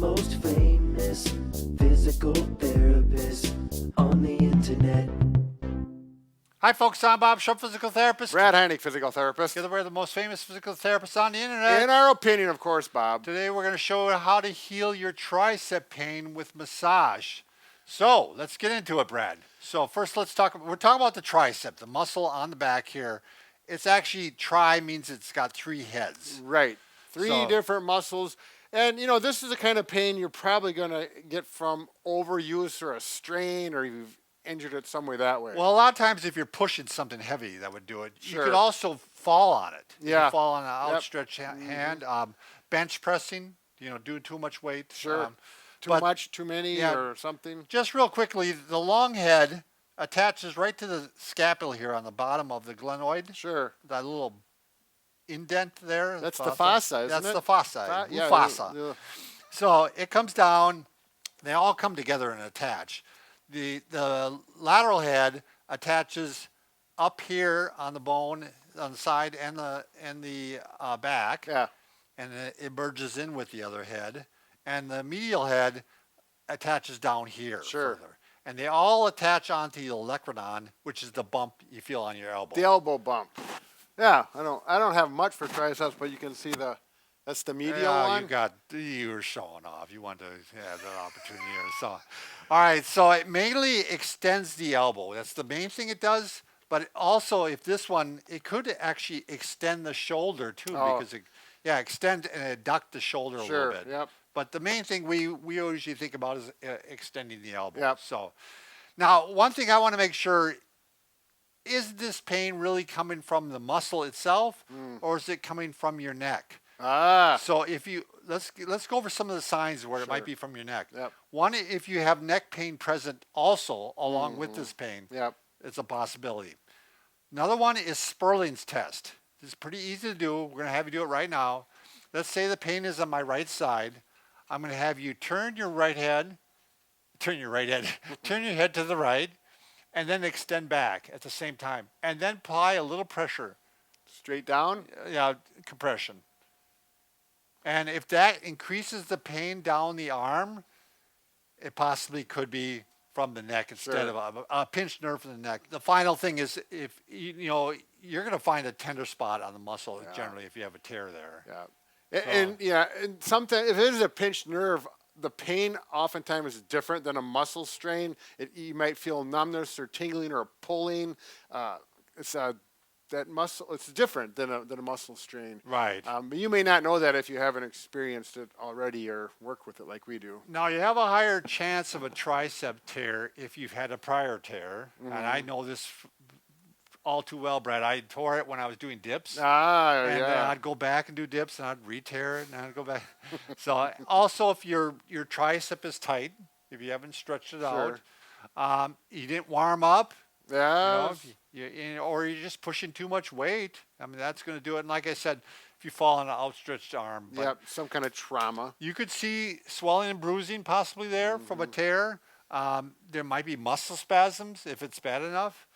most famous physical therapist on the internet. Hi, folks. I'm Bob Schrupp, physical therapist. Brad Heineck, physical therapist. Together, we're the most famous physical therapists on the internet. In our opinion, of course, Bob. Today, we're going to show you how to heal your tricep pain with massage. So, let's get into it, Brad. So, first, we're talking about the tricep, the muscle on the back here. It's actually, tri means it's got three heads. Right. Three different muscles. And, you know, this is the kind of pain you're probably going to get from overuse or a strain, or you've injured it some way that way. Well, a lot of times if you're pushing something heavy, that would do it. Sure. You could also fall on it. You Yeah. can fall on an outstretched hand. Bench pressing, doing too much weight. Sure. Too much, too many, or something. Just real quickly, the long head attaches right to the scapula here on the bottom of the glenoid. Sure. That little indent there. That's the fossa, isn't it? That's the fossa. Yeah. Fossa. So it comes down. They all come together and attach. The lateral head attaches up here on the bone on the side and the back. Yeah. And it merges in with the other head. And the medial head attaches down here further. And they all attach onto the olecranon, which is the bump you feel on your elbow. The elbow bump. Yeah. I don't have much for triceps, but you can see that's the medial one. You were showing off. You wanted to have that opportunity here. So, all right. So it mainly extends the elbow. That's the main thing it does. But also, if this one, it could actually extend the shoulder too, because extend and adduct the shoulder a little bit. Yep. But the main thing we usually think about is extending the elbow. Yep. So, now one thing I want to make sure. Is this pain really coming from the muscle itself, or is it coming from your neck? So if let's go over some of the signs where it might be from your neck. Yep. One, if you have neck pain present also along with this pain, Yep. it's a possibility. Another one is Sperling's test. It's pretty easy to do. We're going to have you do it right now. Let's say the pain is on my right side. I'm going to have you turn your head to the right, and then extend back at the same time. And then apply a little pressure. Straight down? Yeah, compression. And if that increases the pain down the arm, it possibly could be from the neck instead of a pinched nerve from the neck. The final thing is if, you're going to find a tender spot on the muscle generally if you have a tear there. Yeah. And sometimes if it is a pinched nerve, the pain oftentimes is different than a muscle strain. You might feel numbness or tingling or pulling. That muscle, it's different than a muscle strain. Right. But you may not know that if you haven't experienced it already or worked with it like we do. Now, you have a higher chance of a tricep tear if you've had a prior tear. And I know this all too well, Brad. I tore it when I was doing dips. And then I'd go back and do dips, and I'd re-tear it, and I'd go back. So also, if your tricep is tight, if you haven't stretched it out, you didn't warm up, Yeah. or you're just pushing too much weight, I mean, that's going to do it. And like I said, if you fall on an outstretched arm. Some kind of trauma. You could see swelling and bruising possibly there from a tear. There might be muscle spasms if it's bad enough.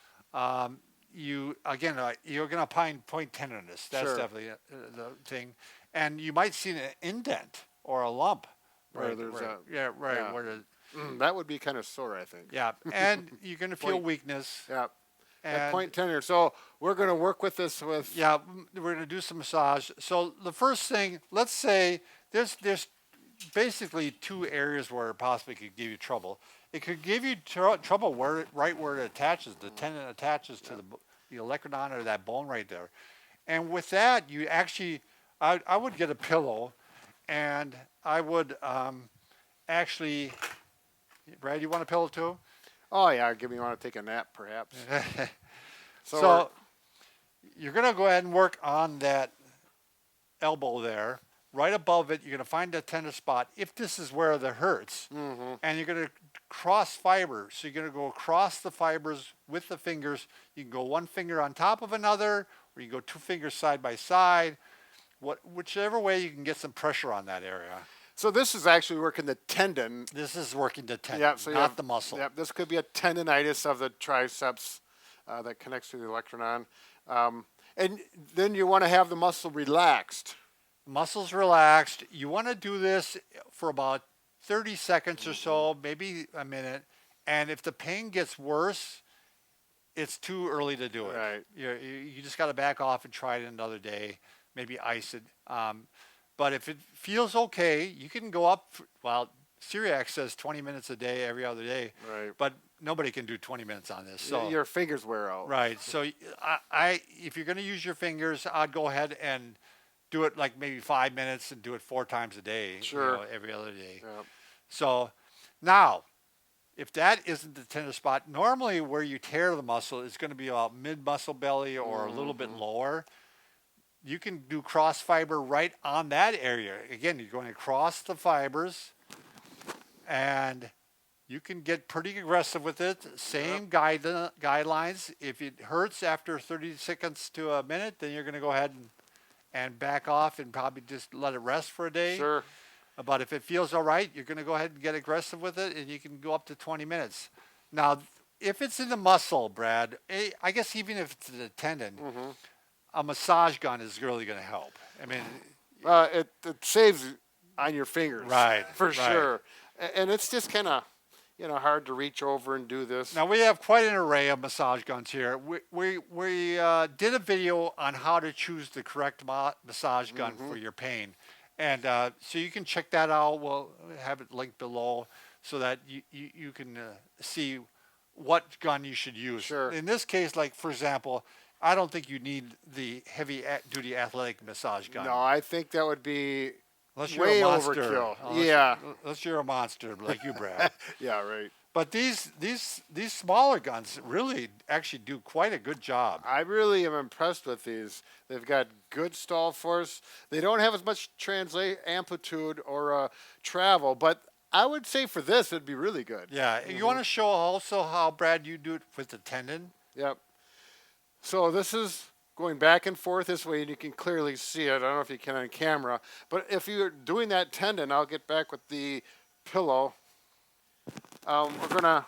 You're going to point tenderness. That's definitely the thing. And you might see an indent or a lump. Where that would be kind of sore, I think. Yeah, and you're going to feel weakness. Yeah. And point tender. So we're going to work with this with. Yeah, we're going to do some massage. So the first thing, let's say there's basically two areas where it possibly could give you trouble. It could give you trouble right where it attaches. The tendon attaches to the olecranon or that bone right there. And with that, you actually, I would get a pillow, and I would actually, Brad, you want a pillow too? Oh, yeah. Give me want to take a nap, perhaps. So you're going to go ahead and work on that elbow there. Right above it, you're going to find a tender spot if this is where it hurts. And you're going to cross fibers. So you're going to go across the fibers with the fingers. You can go one finger on top of another, or you can go two fingers side by side. Whichever way you can get some pressure on that area. So this is actually working the tendon. This is working the tendon, not the muscle. Yeah, this could be a tendonitis of the triceps that connects to the olecranon. And then you want to have the muscle relaxed. Muscles relaxed. You want to do this for about 30 seconds or so, maybe a minute. And if the pain gets worse, it's too early to do it. Right. You just got to back off and try it another day, maybe ice it. But if it feels okay, you can go up. Well, Syriac says 20 minutes a day, every other day. Right. But nobody can do 20 minutes on this. So Your fingers wear out. right. So if you're going to use your fingers, I'd go ahead and do it like maybe 5 minutes and do it 4 times a day. Sure. Every other day. Yep. So now, if that isn't the tender spot, normally where you tear the muscle is going to be about mid-muscle belly or a little bit lower. You can do cross fiber right on that area. Again, you're going across the fibers, and you can get pretty aggressive with it. Same guidelines. If it hurts after 30 seconds to a minute, then you're going to go ahead and back off and probably just let it rest for a day. Sure. But if it feels all right, you're going to go ahead and get aggressive with it, and you can go up to 20 minutes. Now, if it's in the muscle, Brad, I guess even if it's in the tendon, a massage gun is really going to help. I mean, It saves on your fingers. Right, For right. sure. And it's just kind of, hard to reach over and do this. now we have quite an array of massage guns here. We did a video on how to choose the correct massage gun for your pain. And so you can check that out. We'll have it linked below so that you can see what gun you should use. Sure. In this case, like for example, I don't think you need the heavy duty athletic massage gun. No, I think that would be Unless you're way a monster. overkill. Unless- Unless you're a monster like you, Brad. Yeah, right. But these smaller guns really actually do quite a good job. I really am impressed with these. They've got good stall force. They don't have as much translate amplitude or travel, but I would say for this it'd be really good. Yeah. You want to show also how, Brad, you do it with the tendon? Yep. So this is going back and forth this way, and you can clearly see it. I don't know if you can on camera, but if you're doing that tendon, I'll get back with the pillow. We're gonna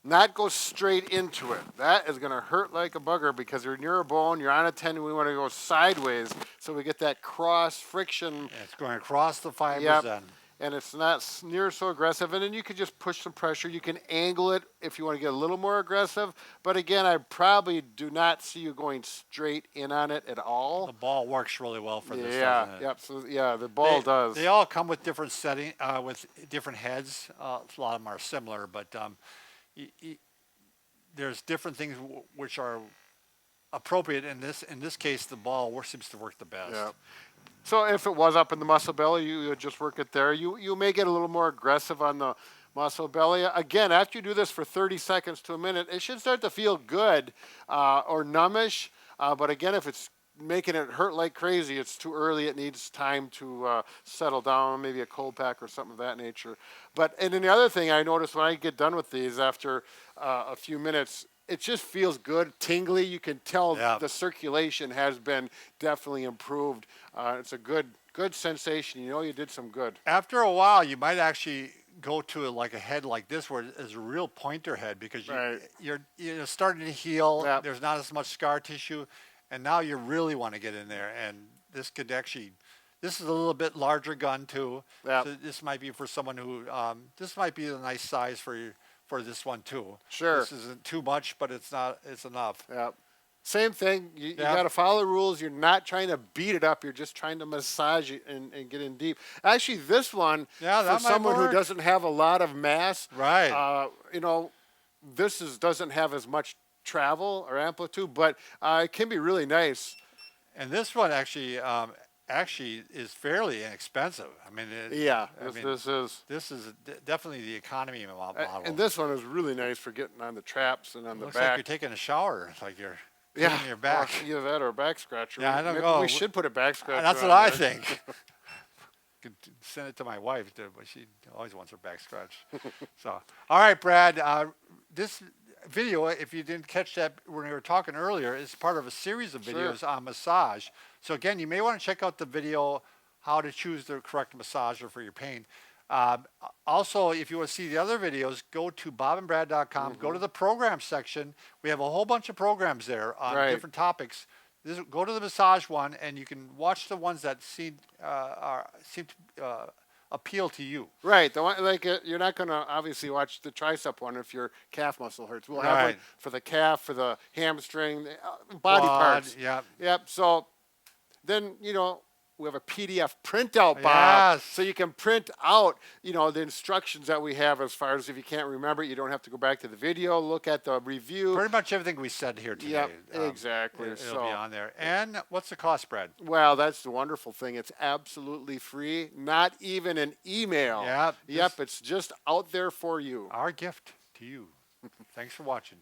not go straight into it. That is gonna hurt like a bugger because you're near a bone, you're on a tendon. We want to go sideways so we get that cross friction. And it's going across the fibers Yep. then. And it's not near so aggressive. And then you could just push some pressure. You can angle it if you want to get a little more aggressive. But again, I probably do not see you going straight in on it at all. The ball works really well for this, Yeah, doesn't it? yep. So yeah, the ball does. They all come with different setting, with different heads. A lot of them are similar, but there's different things which are appropriate. In this case, the ball seems to work the best. Yeah. So if it was up in the muscle belly, you would just work it there. You may get a little more aggressive on the muscle belly. Again, after you do this for 30 seconds to a minute, it should start to feel good or numbish. But again, if it's making it hurt like crazy, it's too early. It needs time to settle down, maybe a cold pack or something of that nature. And then the other thing I notice when I get done with these after a few minutes, it just feels good, tingly. You can tell the circulation has been definitely improved. It's a good sensation. You know you did some good. After a while, you might actually go to a head like this where it's a real pointer head because you're starting to heal. Yep. There's not as much scar tissue, and now you really want to get in there. And this could actually, this is a little bit larger gun too. Yep. So this might be for someone who, this might be a nice size for this one too. Sure. This isn't too much, but it's enough. Yeah. Same thing. You got to follow the rules. You're not trying to beat it up. You're just trying to massage it and get in deep. Actually, this one, that for might someone who work. doesn't have a lot of mass, Right. This doesn't have as much travel or amplitude, but it can be really nice. And this one actually is fairly inexpensive. I mean, this is definitely the economy model. And this one is really nice for getting on the traps and on the Looks back. like you're taking a shower. It's like you're cleaning your back. Either that or a back scratcher. Yeah, I don't Maybe know. we should put a back scratcher That's what on I there. think. Could send it to my wife, but she always wants her back scratched. So, all right, Brad. This video, if you didn't catch that when we were talking earlier, is part of a series of videos on massage. So again, you may want to check out the video how to choose the correct massager for your pain. Also, if you want to see the other videos, go to bobandbrad.com, go to the program section. We have a whole bunch of programs there on different topics. Go to the massage one, and you can watch the ones that seem to appeal to you. Right. The one, like you're not going to obviously watch the tricep one if your calf muscle hurts. We'll have one Right. for the calf, for the hamstring, the, body Quad, parts. yeah. Yep. So then, we have a PDF printout, Bob, Yes. so you can print out, the instructions that we have as far as if you can't remember it, you don't have to go back to the video, look at the review. Pretty much everything we said here today. Yep, exactly. It'll be on there. And what's the cost, Brad? Well, that's the wonderful thing. It's absolutely free, not even an email. Yep. Yep, it's just out there for you. Our gift to you. Thanks for watching.